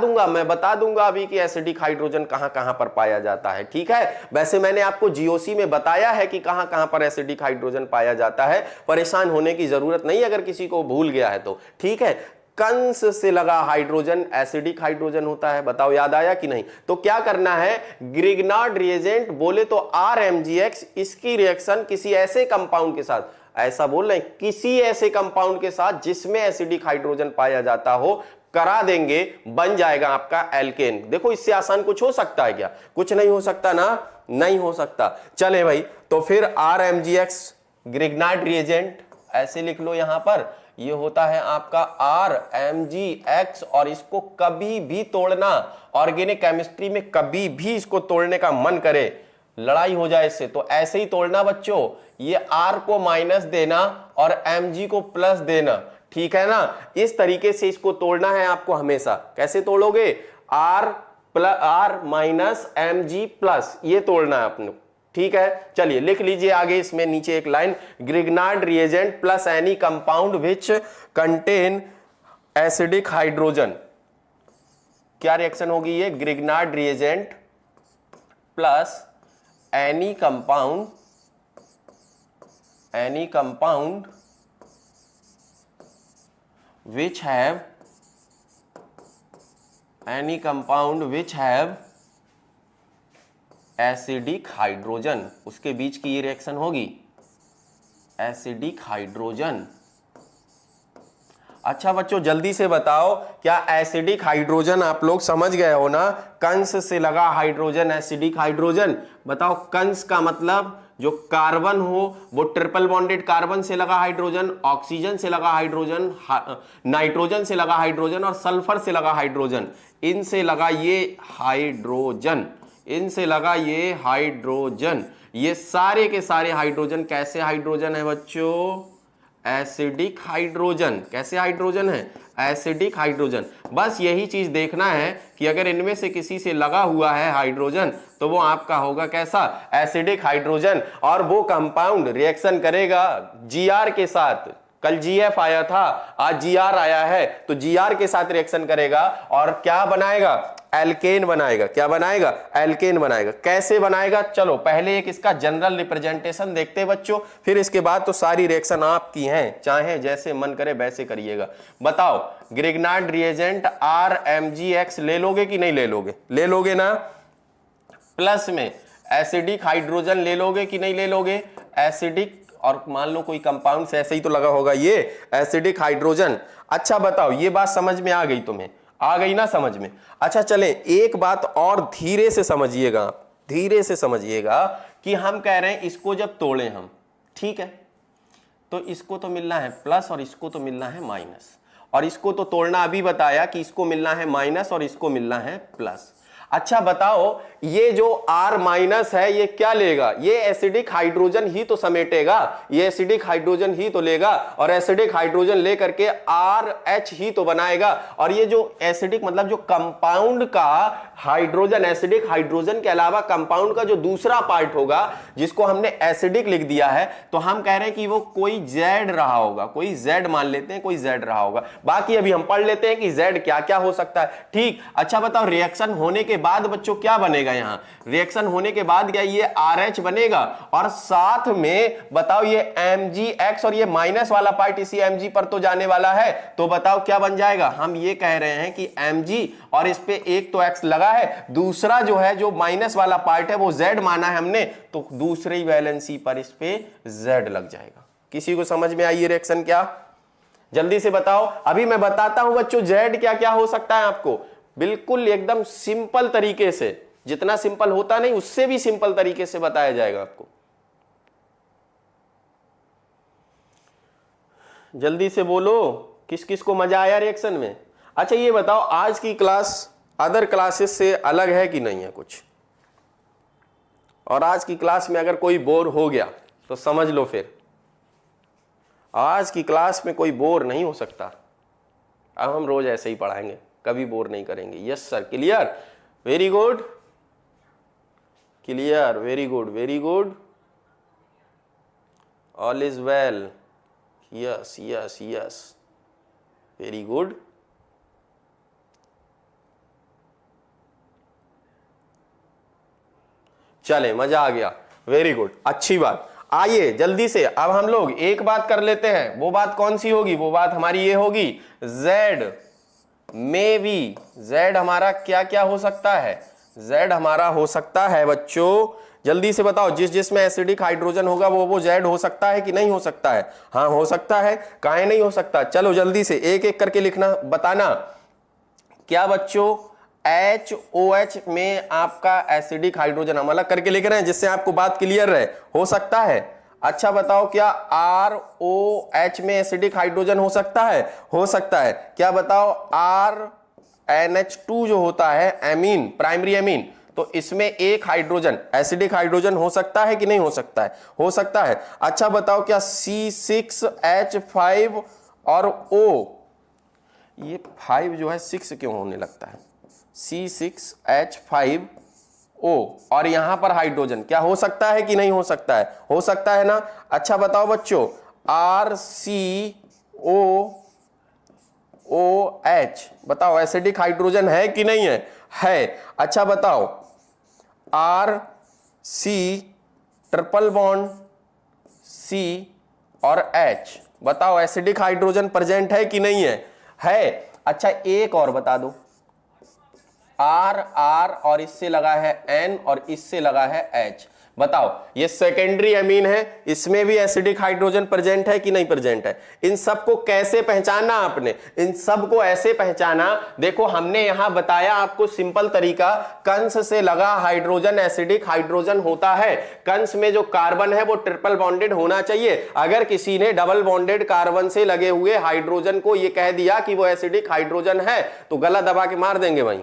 दूंगा अभी कि एसिडिक हाइड्रोजन कहां कहां पर पाया जाता है। ठीक है, वैसे मैंने आपको जीओसी में बताया है कि कहां कहां पर एसिडिक हाइड्रोजन पाया जाता है। परेशान होने की जरूरत नहीं अगर किसी को भूल गया है तो। ठीक है, कंस से लगा हाइड्रोजन एसिडिक हाइड्रोजन होता है। बताओ याद आया कि नहीं? तो क्या करना है? ग्रिग्नार्ड रिएजेंट बोले तो RMGX, इसकी रिएक्शन किसी ऐसे कंपाउंड के साथ, ऐसा बोल रहे हैं किसी ऐसे कंपाउंड के साथ जिसमें एसिडिक हाइड्रोजन पाया जाता हो, करा देंगे, बन जाएगा आपका एल्केन। देखो इससे आसान कुछ हो सकता है क्या? कुछ नहीं हो सकता ना, नहीं हो सकता। चले भाई, तो फिर RMgX ग्रिग्नार्ड रिएजेंट ऐसे लिख लो यहां पर, ये होता है आपका RMgX, और इसको कभी भी तोड़ना, ऑर्गेनिक केमिस्ट्री में कभी भी इसको तोड़ने का मन करे, लड़ाई हो जाए इससे, तो ऐसे ही तोड़ना बच्चों, ये R को माइनस देना और Mg को प्लस देना, ठीक है ना? इस तरीके से इसको तोड़ना है आपको हमेशा। कैसे तोड़ोगे? R माइनस Mg प्लस, ये तोड़ना है अपने, ठीक है? चलिए लिख लीजिए आगे, इसमें नीचे एक line, Grignard reagent plus any compound which contain acidic hydrogen. क्या रिएक्शन होगी ये? Grignard reagent plus any compound which have acidic hydrogen, उसके बीच की ये रिएक्शन होगी एसिडिक हाइड्रोजन। अच्छा बच्चों जल्दी से बताओ, क्या एसिडिक हाइड्रोजन आप लोग समझ गए हो ना? कंस से लगा हाइड्रोजन एसिडिक हाइड्रोजन। बताओ कंस का मतलब जो कार्बन हो वो ट्रिपल बॉन्डेड कार्बन से लगा हाइड्रोजन, ऑक्सीजन से लगा हाइड्रोजन, नाइट्रोजन से लगा हाइड्रोजन और सल्फर से लगा हाइड्रोजन, इनसे लगा ये हाइड्रोजन, इनसे लगा ये हाइड्रोजन। ये सारे के सारे हाइड्रोजन कैसे हाइड्रोजन है बच्चों? Acidic hydrogen. कैसे हाइड्रोजन है? Acidic hydrogen. बस यही चीज देखना है कि अगर इनमें से किसी से लगा हुआ है हाइड्रोजन तो वो आपका होगा कैसा? Acidic hydrogen. और वो कंपाउंड रिएक्शन करेगा Gr के साथ। कल GF आया था, आज Gr आया है, तो Gr के साथ रिएक्शन करेगा और क्या बनाएगा? एल्केन बनाएगा। क्या बनाएगा? एल्केन बनाएगा। कैसे बनाएगा? चलो पहले एक इसका जनरल रिप्रेजेंटेशन देखते हैं बच्चों, फिर इसके बाद तो सारी रिएक्शन आपकी हैं, चाहे जैसे मन करे वैसे करिएगा। बताओ ग्रिग्नार्ड रिएजेंट RMgX ले लोगे कि नहीं ले लोगे? ले लोगे ना? प्लस में एसिडिक हाइड्रोजन ले लोगे कि नहीं ले लोगे? एसिडिक, और मान लो कोई कंपाउंड से ऐसे ही तो लगा होगा ये एसिडिक हाइड्रोजन। अच्छा बताओ ये बात समझ में आ गई तुम्हें? आ गई ना समझ में? अच्छा चलें एक बात और धीरे से समझिएगा, आप धीरे से समझिएगा कि हम कह रहे हैं इसको जब तोड़ें हम, ठीक है, तो इसको तो मिलना है प्लस और इसको तो मिलना है माइनस, और इसको तो तोड़ना अभी बताया कि इसको मिलना है माइनस और इसको मिलना है प्लस। अच्छा बताओ ये जो R माइनस है ये क्या लेगा? ये एसिडिक हाइड्रोजन ही तो समेटेगा, ये एसिडिक हाइड्रोजन ही तो लेगा, और एसिडिक हाइड्रोजन लेकर के RH ही तो बनाएगा। और ये जो एसिडिक मतलब जो कंपाउंड का हाइड्रोजन, एसिडिक हाइड्रोजन के अलावा कंपाउंड का जो दूसरा पार्ट होगा जिसको हमने एसिडिक लिख दिया है, तो हम कह रहे हैं कि वो कोई Z रहा होगा, कोई Z मान लेते हैं, कोई Z रहा होगा। बाकी अभी हम पढ़ लेते हैं कि Z क्या क्या हो सकता है, ठीक। अच्छा बताओ रिएक्शन होने के बाद बच्चों क्या बनेगा? यहां रिएक्शन होने के बाद क्या ये RH बनेगा, और साथ में बताओ ये MgX, और ये माइनस वाला पार्ट इसी Mg पर तो जाने वाला है, तो बताओ क्या बन जाएगा? हम ये कह रहे हैं कि Mg और इस पे एक तो X लगा है, दूसरा जो है जो माइनस वाला पार्ट है वो Z माना है हमने, तो दूसरी वैलेंसी पर इस पे Z लग जाएगा। किसी को समझ में आई ये रिएक्शन? क्या जल्दी से बताओ। अभी मैं बताता हूं बच्चों Z क्या क्या हो सकता है आपको, बिल्कुल एकदम सिंपल तरीके से, जितना सिंपल होता नहीं उससे भी सिंपल तरीके से बताया जाएगा आपको। जल्दी से बोलो किस किस को मजा आया रिएक्शन में। अच्छा ये बताओ आज की क्लास अदर क्लासेस से अलग है कि नहीं है कुछ? और आज की क्लास में अगर कोई बोर हो गया तो समझ लो फिर आज की क्लास में कोई बोर नहीं हो सकता। अब हम रोज ऐसे ही पढ़ाएंगे, कभी बोर नहीं करेंगे। Yes sir, clear, very good, clear, very good, very good, all is well, yes yes yes, very good. चले मजा आ गया, वेरी गुड, अच्छी बात। आइए जल्दी से अब हम लोग एक बात कर लेते हैं। वो बात कौन सी होगी? वो बात हमारी ये होगी Z में भी, Z हमारा क्या क्या हो सकता है? Z हमारा हो सकता है बच्चों जल्दी से बताओ, जिसमें एसिडिक हाइड्रोजन होगा वो Z हो सकता है कि नहीं हो सकता है? हाँ हो सकता है, काहे नहीं हो सकता? चलो जल्दी से एक एक करके लिखना, बताना। क्या बच्चों HOH में आपका एसिडिक हाइड्रोजन, हम अलग करके लिख रहे हैं जिससे आपको बात क्लियर रहे, हो सकता है। अच्छा बताओ, क्या ROH में एसिडिक हाइड्रोजन हो सकता है? हो सकता है। क्या बताओ RNH2 जो होता है एमीन, प्राइमरी एमीन, तो इसमें एक हाइड्रोजन एसिडिक हाइड्रोजन हो सकता है कि नहीं हो सकता है? हो सकता है। अच्छा बताओ, क्या C6H5 और O, ये 5 जो है 6 क्यों होने लगता है? C6H5O और यहां पर हाइड्रोजन, क्या हो सकता है कि नहीं हो सकता है? हो सकता है ना। अच्छा बताओ बच्चों, RCOOH, बताओ एसिडिक हाइड्रोजन है कि नहीं है? है। अच्छा बताओ RC ट्रिपल बॉन्ड C और H, बताओ एसिडिक हाइड्रोजन प्रेजेंट है कि नहीं है? है। अच्छा एक और बता दो, R और इससे लगा है N और इससे लगा है H, बताओ ये सेकेंडरी अमीन है, इसमें भी एसिडिक हाइड्रोजन प्रेजेंट है कि नहीं प्रेजेंट है? इन सबको कैसे पहचाना आपने? इन सबको ऐसे पहचाना, देखो हमने यहां बताया आपको सिंपल तरीका, कंस से लगा हाइड्रोजन एसिडिक हाइड्रोजन होता है। कंस में जो कार्बन है वो ट्रिपल बॉन्डेड होना चाहिए। अगर किसी ने डबल बॉन्डेड कार्बन से लगे हुए हाइड्रोजन को ये कह दिया कि वो एसिडिक हाइड्रोजन है तो गला दबा के मार देंगे भाई,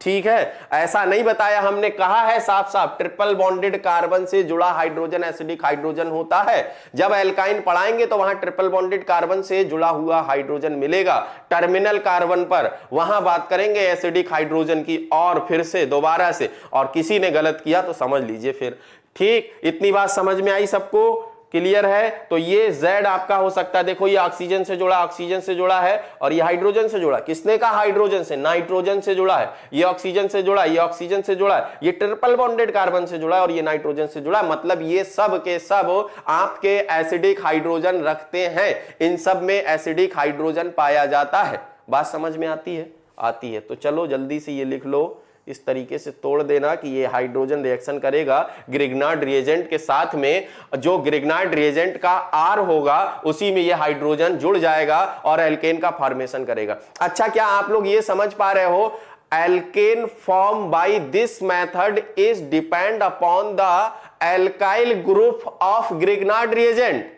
ठीक है? ऐसा नहीं बताया हमने, कहा है साफ साफ ट्रिपल बॉन्डेड कार्बन से जुड़ा हाइड्रोजन एसिडिक हाइड्रोजन होता है। जब एल्काइन पढ़ाएंगे तो वहां ट्रिपल बॉन्डेड कार्बन से जुड़ा हुआ हाइड्रोजन मिलेगा। टर्मिनल कार्बन पर वहां बात करेंगे एसिडिक हाइड्रोजन की, और फिर से दोबारा से, और किसी ने गलत किया तो समझ लीजिए फिर। ठीक, इतनी बात समझ में आई सबको? क्लियर है? तो ये Z आपका हो सकता है। देखो ये ऑक्सीजन से जुड़ा, ऑक्सीजन से जुड़ा है, और ये हाइड्रोजन से जुड़ा। किसने कहा हाइड्रोजन से? नाइट्रोजन से जुड़ा है। ये ऑक्सीजन से जुड़ा, ये ऑक्सीजन से जुड़ा है, ये ट्रिपल बॉन्डेड कार्बन से जुड़ा है, और ये नाइट्रोजन से जुड़ा है। मतलब ये सब के सब आपके एसिडिक हाइड्रोजन रखते हैं। इन सब में एसिडिक हाइड्रोजन पाया जाता है। बात समझ में आती है? आती है। तो चलो जल्दी से ये लिख लो, इस तरीके से तोड़ देना कि ये हाइड्रोजन रिएक्शन करेगा ग्रिग्नार्ड रिएजेंट के साथ में। जो ग्रिग्नार्ड रिएजेंट का R होगा उसी में ये हाइड्रोजन जुड़ जाएगा और एल्केन का फॉर्मेशन करेगा। अच्छा क्या आप लोग ये समझ पा रहे हो? Alkane form by this method is depend upon the alkyl group of Grignard reagent.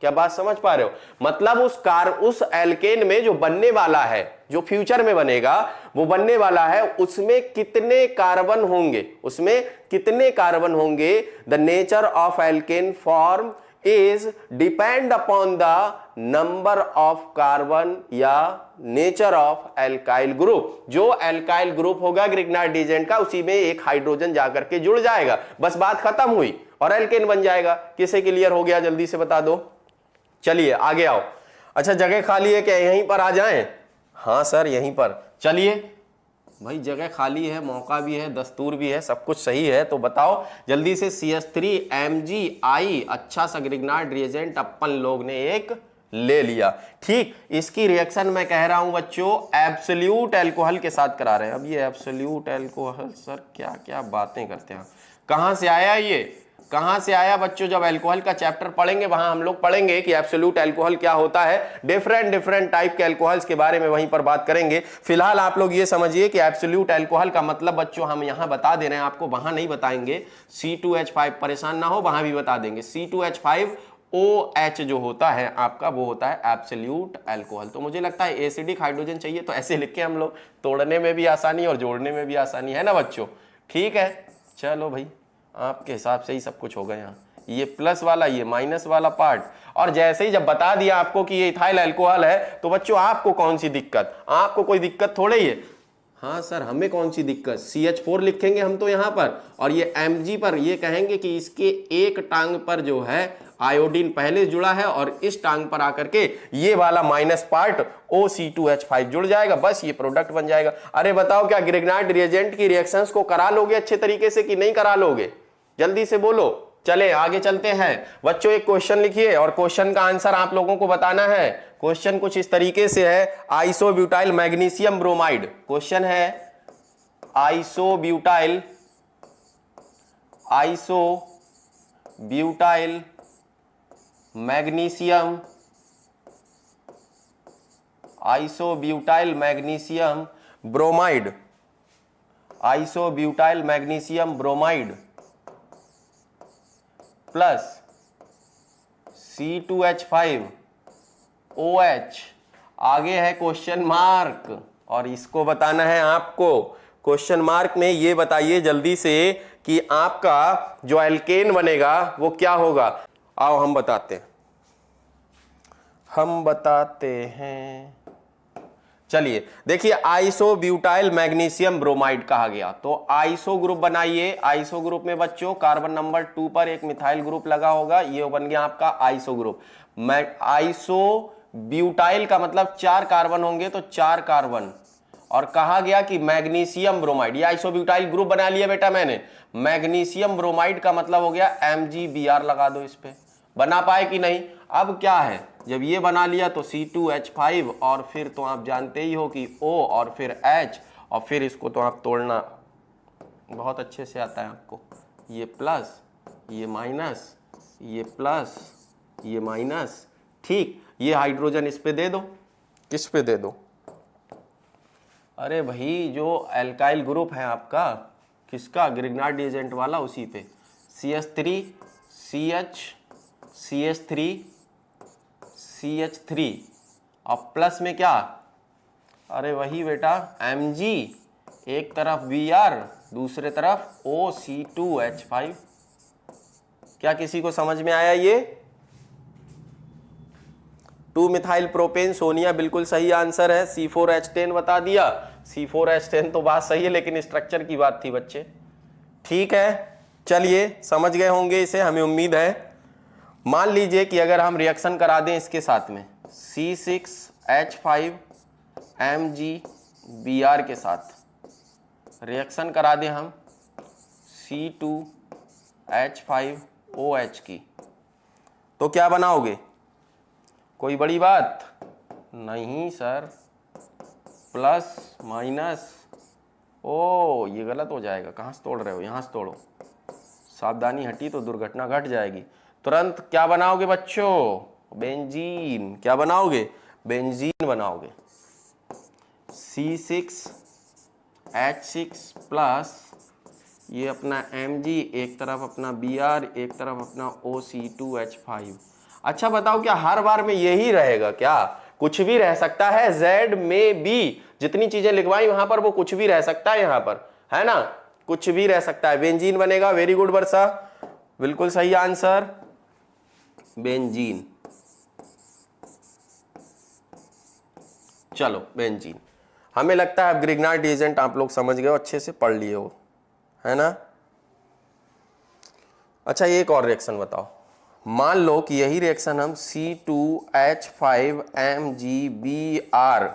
क्या बात समझ पा रहे हो? मतलब उस एल्केन में जो बनने वाला है, जो फ्यूचर में बनेगा वो बनने वाला है, उसमें कितने कार्बन होंगे, उसमें कितने कार्बन होंगे। The nature of alkene form is depend upon the number of carbon या नेचर ऑफ एल्काइल ग्रुप। जो एल्काइल ग्रुप होगा ग्रिग्नार्ड रिएजेंट का, उसी में एक हाइड्रोजन जाकर के जुड़ जाएगा, बस बात खत्म हुई और एल्केन बन जाएगा। किसे क्लियर हो गया? जल्दी से बता दो। चलिए आगे आओ। अच्छा जगह खाली है क्या? यहीं पर आ जाएं? हाँ सर यहीं पर। चलिए भाई जगह खाली है, मौका भी है, दस्तूर भी है, सब कुछ सही है। तो बताओ जल्दी से CH3MgI अच्छा सा ग्रिग्नार्ड रिएजेंट अपन लोग ने एक ले लिया। ठीक, इसकी रिएक्शन मैं कह रहा हूं बच्चों एब्सोल्यूट अल्कोहल के साथ करा रहे हैं। अब ये एब्सोल्यूट अल्कोहल सर क्या क्या बातें करते हैं, कहां से आया ये? कहां से आया बच्चों? जब अल्कोहल का चैप्टर पढ़ेंगे वहां हम लोग पढ़ेंगे कि एब्सोल्यूट अल्कोहल क्या होता है, डिफरेंट टाइप के अल्कोहल्स के बारे में वहीं पर बात करेंगे। फिलहाल आप लोग ये समझिए कि एब्सोल्यूट अल्कोहल का मतलब बच्चों हम यहां बता दे रहे हैं आपको, वहां नहीं बताएंगे। C2H5 परेशान ना हो, वहां भी बता देंगे। C2H5OH जो होता है आपका वो होता है एब्सोल्यूट अल्कोहल। तो मुझे लगता है एसिडिक हाइड्रोजन चाहिए तो ऐसे लिख के हम लोग, तोड़ने में भी आसानी और जोड़ने में भी आसानी है ना बच्चों? ठीक है, चलो भाई आपके हिसाब से ही सब कुछ हो गया। यहाँ ये प्लस वाला, ये माइनस वाला पार्ट, और जैसे ही जब बता दिया आपको कि ये इथाइल अल्कोहल है तो बच्चों आपको कौन सी दिक्कत? आपको कोई दिक्कत थोड़े ही है। हाँ सर हमें कौन सी दिक्कत? CH4 लिखेंगे हम तो यहाँ पर, और ये Mg पर ये कहेंगे कि इसके एक टांग पर जो है आयोडीन पहले जुड़ा है और इस टांग पर आकर के ये वाला माइनस पार्ट OC2H5 जुड़ जाएगा, बस ये प्रोडक्ट बन जाएगा। अरे बताओ क्या ग्रिग्नार्ड रिएजेंट की रिएक्शंस को करा लोगे अच्छे तरीके से कि नहीं करा लोगे? जल्दी से बोलो। चले आगे चलते हैं बच्चों। एक क्वेश्चन लिखिए और क्वेश्चन का आंसर आप लोगों को बताना है। क्वेश्चन कुछ इस तरीके से है, आइसोब्यूटाइल मैग्नीशियम ब्रोमाइड। क्वेश्चन है isobutyl iso butyl magnesium, isobutyl magnesium bromide, isobutyl magnesium bromide plus C2H5OH। आगे है क्वेश्चन मार्क, और इसको बताना है आपको। क्वेश्चन मार्क में ये बताइए जल्दी से कि आपका जो एल्केन बनेगा वो क्या होगा। आओ हम बताते हैं। चलिए देखिए, आइसोब्यूटाइल मैग्नीशियम ब्रोमाइड कहा गया, तो आइसो ग्रुप बनाइए। आइसो ग्रुप में बच्चों कार्बन नंबर 2 पर एक मिथाइल ग्रुप लगा होगा, ये बन गया आपका आइसो ग्रुप। आइसोब्यूटाइल का मतलब 4 कार्बन होंगे, तो 4 कार्बन। और कहा गया कि मैग्नीशियम ब्रोमाइड, ये आइसोब्यूटाइल ग्रुप बना लिया बेटा मैंने। मैग्नीशियम ब्रोमाइड का मतलब हो गया MgBr, लगा दो इस पे। बना पाए कि नहीं? अब क्या है, जब ये बना लिया तो C2H5, और फिर तो आप जानते ही हो कि O और फिर H, और फिर इसको तो आप तोड़ना बहुत अच्छे से आता है आपको। ये प्लस, ये माइनस, ये प्लस, ये माइनस, ठीक। ये हाइड्रोजन इस पे दे दो। किस पे दे दो? अरे भाई जो एल्काइल ग्रुप है आपका, किसका? ग्रिग्नार्ड रिएजेंट वाला, उसी पे CH3 CH CH3 CH3, और प्लस में क्या? अरे वही बेटा Mg, एक तरफ Br दूसरे तरफ OC2H5। क्या किसी को समझ में आया? ये 2 मिथाइल प्रोपेन सोनिया बिल्कुल सही आंसर है। C4H10 बता दिया। C4H10 तो बात सही है, लेकिन स्ट्रक्चर की बात थी बच्चे। ठीक है, चलिए समझ गए होंगे इसे, हमें उम्मीद है। मान लीजिए कि अगर हम रिएक्शन करा दें इसके साथ में C6H5MgBr के साथ रिएक्शन करा दें हम C2H5OH की, तो क्या बनाओगे? कोई बड़ी बात नहीं सर, प्लस माइनस। ओ ये गलत हो जाएगा, कहाँ से तोड़ रहे हो? यहाँ से तोड़ो, सावधानी हटी तो दुर्घटना घट जाएगी। तुरंत क्या बनाओगे बच्चों? बेंजीन। क्या बनाओगे? बेंजीन बनाओगे। C6H6 प्लस ये अपना Mg, एक तरफ अपना Br, एक तरफ अपना OC2H5। अच्छा बताओ, क्या हर बार में यही रहेगा क्या? कुछ भी रह सकता है, Z में भी जितनी चीजें लिखवाई वहां पर वो कुछ भी रह सकता है, यहां पर है ना, कुछ भी रह सकता है। बेंजीन बनेगा। वेरी गुड वर्षा, बिल्कुल सही आंसर, बेंजीन। चलो बेंजीन। हमें लगता है अब ग्रिग्नार्ड रिएजेंट आप लोग समझ गए हो, अच्छे से पढ़ लिए हो, है ना। अच्छा एक और रिएक्शन बताओ। मान लो कि यही रिएक्शन हम C2H5MgBr,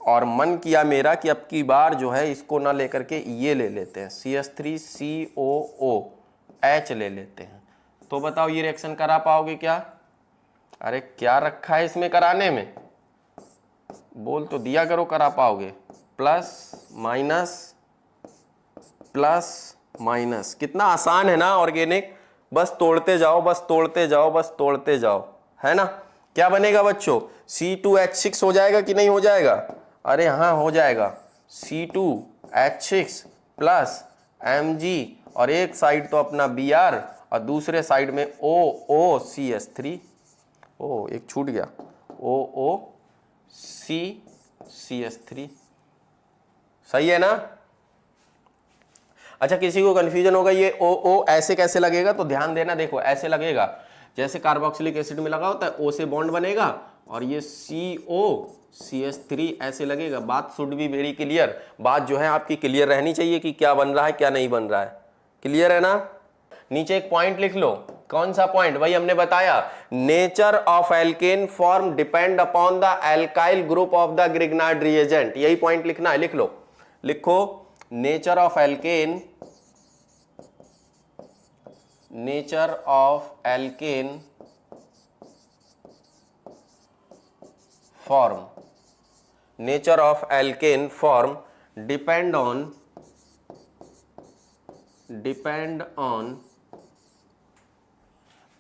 और मन किया मेरा कि अब की बार जो है इसको ना लेकर के ये ले लेते हैं, CH3COOH ले लेते हैं। तो बताओ ये रिएक्शन करा पाओगे क्या? अरे क्या रखा है इसमें कराने में? बोल तो दिया करो, करा पाओगे। प्लस माइनस प्लस माइनस, कितना आसान है ना ऑर्गेनिक। बस तोड़ते जाओ, बस तोड़ते जाओ, बस तोड़ते जाओ, है ना। क्या बनेगा बच्चों? C2H6 हो जाएगा कि नहीं हो जाएगा? अरे हाँ हो जाएगा। C2H6 प्लस Mg, और एक साइड तो अपना Br और दूसरे साइड में OOCH3। ओ एक छूट गया, OOCH3। सही है ना। अच्छा किसी को कंफ्यूजन होगा ये OO ऐसे कैसे लगेगा, तो ध्यान देना, देखो ऐसे लगेगा जैसे कार्बोक्सिलिक एसिड में लगा होता है, O से बॉन्ड बनेगा, और ये COCH3 ऐसे लगेगा। बात शुड बी वेरी क्लियर, बात जो है आपकी क्लियर रहनी चाहिए कि क्या बन रहा है क्या नहीं बन रहा है। क्लियर है ना। नीचे एक पॉइंट लिख लो। कौन सा पॉइंट? वही हमने बताया, nature of alkene form depend upon the alkyl group of the Grignard reagent. यही पॉइंट लिखना है, लिख लो। लिखो nature of alkene, nature of alkene form, nature of alkene form depend depend on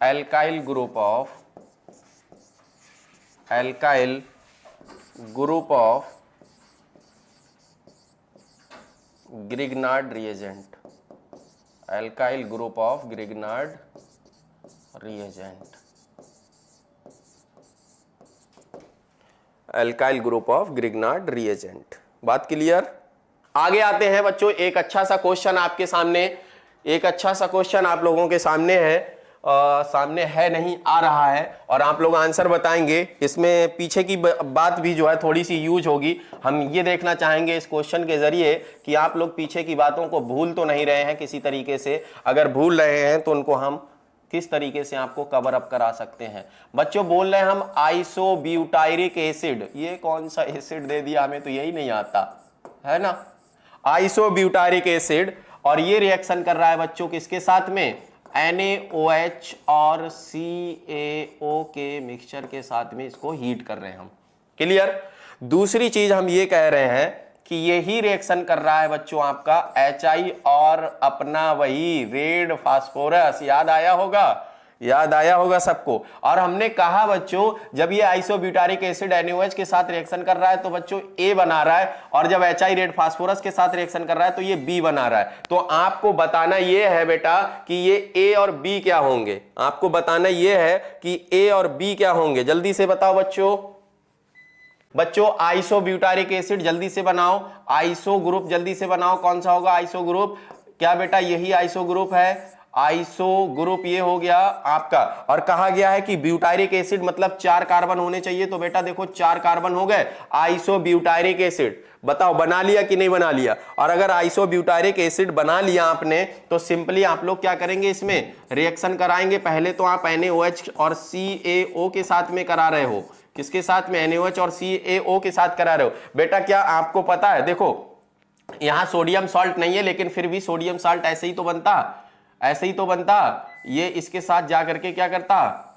alkyl group of Grignard reagent, alkyl group of Grignard reagent, alkyl group of Grignard reagent। बात clear? आगे आते हैं बच्चों, एक अच्छा सा क्वेश्चन आपके सामने, एक अच्छा सा क्वेश्चन आप लोगों के सामने है, सामने है नहीं, आ रहा है, और आप लोग आंसर बताएंगे। इसमें पीछे की बात भी जो है थोड़ी सी यूज होगी। हम ये देखना चाहेंगे इस क्वेश्चन के जरिए कि आप लोग पीछे की बातों को भूल तो नहीं रहे हैं किसी तरीके से। अगर भूल रहे हैं तो उनको हम किस तरीके से आपको कवर अप करा सकते हैं। बच्चों बोल रहे हैं हम आइसोब्यूटायरिक एसिड, ये कौन सा एसिड दे दिया, हमें तो यही नहीं आता है ना, आइसोब्यूटारिक एसिड, और ये रिएक्शन कर रहा है बच्चों किसके साथ में, NaOH और CaO के मिक्सचर के साथ में इसको हीट कर रहे हैं हम। क्लियर? दूसरी चीज हम ये कह रहे हैं कि यही रिएक्शन कर रहा है बच्चों आपका HI और अपना वही रेड फास्फोरस, याद आया होगा, याद आया होगा सबको। और हमने कहा बच्चों जब ये आइसोब्यूटारिक एसिड NaOH के साथ रिएक्शन कर रहा है तो बच्चों A बना रहा है, और जब HI रेड फास्फोरस के साथ रिएक्शन कर रहा है तो ये B बना रहा है। तो आपको बताना ये है बेटा कि ये A और B क्या होंगे, आपको बताना ये है कि A और B क्या होंगे। जल्दी से बताओ बच्चों, बच्चों आइसोब्यूटारिक एसिड जल्दी से बनाओ, आइसो ग्रुप जल्दी से बनाओ, कौन सा होगा आइसो ग्रुप, क्या बेटा यही आइसो ग्रुप है, आइसो ग्रुप ये हो गया आपका। और कहा गया है कि ब्यूटारिक एसिड मतलब 4 कार्बन होने चाहिए, तो बेटा देखो 4 कार्बन हो गए, आइसोब्यूटारिक एसिड। बताओ बना लिया कि नहीं बना लिया? और अगर आइसोब्यूटारिक एसिड बना लिया आपने तो सिंपली आप लोग क्या करेंगे, इसमें रिएक्शन कराएंगे। पहले तो आप NaOH और CaO के साथ में करा रहे हो, किसके साथ में, NaOH और CaO के साथ करा रहे हो। बेटा क्या आपको पता है, देखो यहां सोडियम सॉल्ट नहीं है, लेकिन फिर भी सोडियम सॉल्ट ऐसे ही तो बनता, ऐसे ही तो बनता, ये इसके साथ जा करके क्या करता,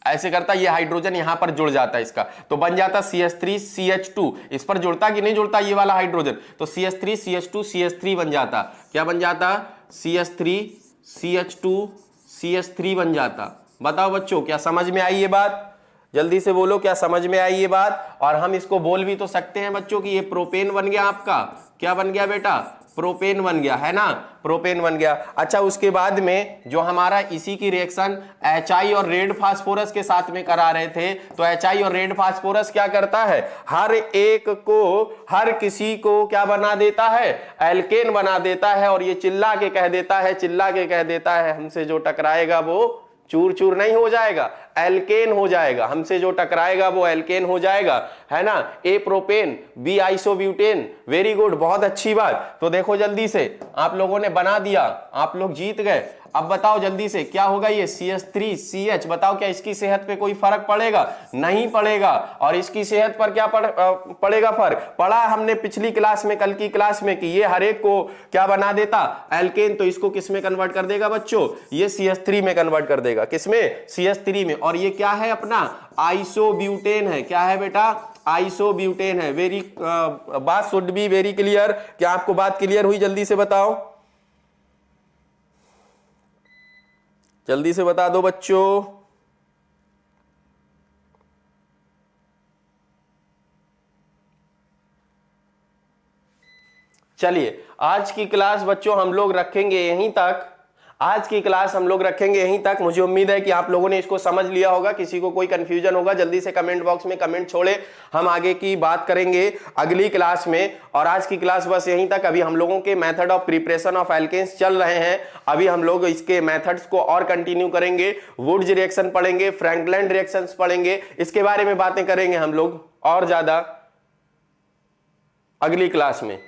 ऐसे करता, ये हाइड्रोजन यहां पर जुड़ जाता है इसका, तो बन जाता CH3CH2, इस पर जुड़ता कि नहीं जुड़ता ये वाला हाइड्रोजन, तो CH3CH2CH3 बन जाता, क्या बन जाता, CH3CH2CH3 बन जाता। बताओ बच्चों क्या समझ में आई ये बात, जल्दी से बोलो क्या समझ में आई ये बात। और हम इसको बोल भी तो सकते हैं बच्चों कि ये प्रोपेन बन गया आपका, क्या बन गया बेटा, प्रोपेन बन गया, है ना, प्रोपेन बन गया। अच्छा उसके बाद में जो हमारा इसी की रिएक्शन HI और रेड फास्फोरस के साथ में करा रहे थे, तो HI और रेड फास्फोरस क्या करता है, हर एक को, हर किसी को क्या बना देता है, एल्केन बना देता है, और ये चिल्ला के कह देता है, चिल्ला के कह देता है हमसे जो टकराएगा वो चूर चूर नहीं हो जाएगा, एल्केन हो जाएगा, हमसे जो टकराएगा वो एल्केन हो जाएगा, है ना। A propane, B isobutane, very good, बहुत अच्छी बात। तो देखो जल्दी से आप लोगों ने बना दिया, आप लोग जीत गए। अब बताओ जल्दी से क्या होगा ये CH3CH, बताओ क्या इसकी सेहत पे कोई फर्क पड़ेगा, नहीं पड़ेगा। और इसकी सेहत पर क्या पड़ेगा फर्क, पढ़ा हमने पिछली क्लास में, कल की क्लास में, कि ये हर एक को क्या बना देता, एल्केन, तो इसको किस में कन्वर्ट कर देगा बच्चों, ये CH3 में कन्वर्ट कर देगा, किसमें, CH3 में। और ये क्या है अपना, आइसोब्यूटेन है, क्या है बेटा, आइसोब्यूटेन है। वेरी बात शुड बी वेरी क्लियर, क्या आपको बात क्लियर हुई, जल्दी से बताओ, जल्दी से बता दो बच्चों। चलिए आज की क्लास बच्चों हम लोग रखेंगे यहीं तक, आज की क्लास हम लोग रखेंगे यहीं तक। मुझे उम्मीद है कि आप लोगों ने इसको समझ लिया होगा। किसी को कोई कंफ्यूजन होगा जल्दी से कमेंट बॉक्स में कमेंट छोड़े, हम आगे की बात करेंगे अगली क्लास में। और आज की क्लास बस यहीं तक। अभी हम लोगों के method of preparation of alkanes चल रहे हैं, अभी हम लोग इसके मेथड्स को और कंटिन्यू करेंगे। वुड्स रिएक्शन पढ़ेंगे, फ्रैंकलैंड रिएक्शंस पढ़ेंगे, इसके बारे में बातें करेंगे हम लोग और ज्यादा अगली क्लास में।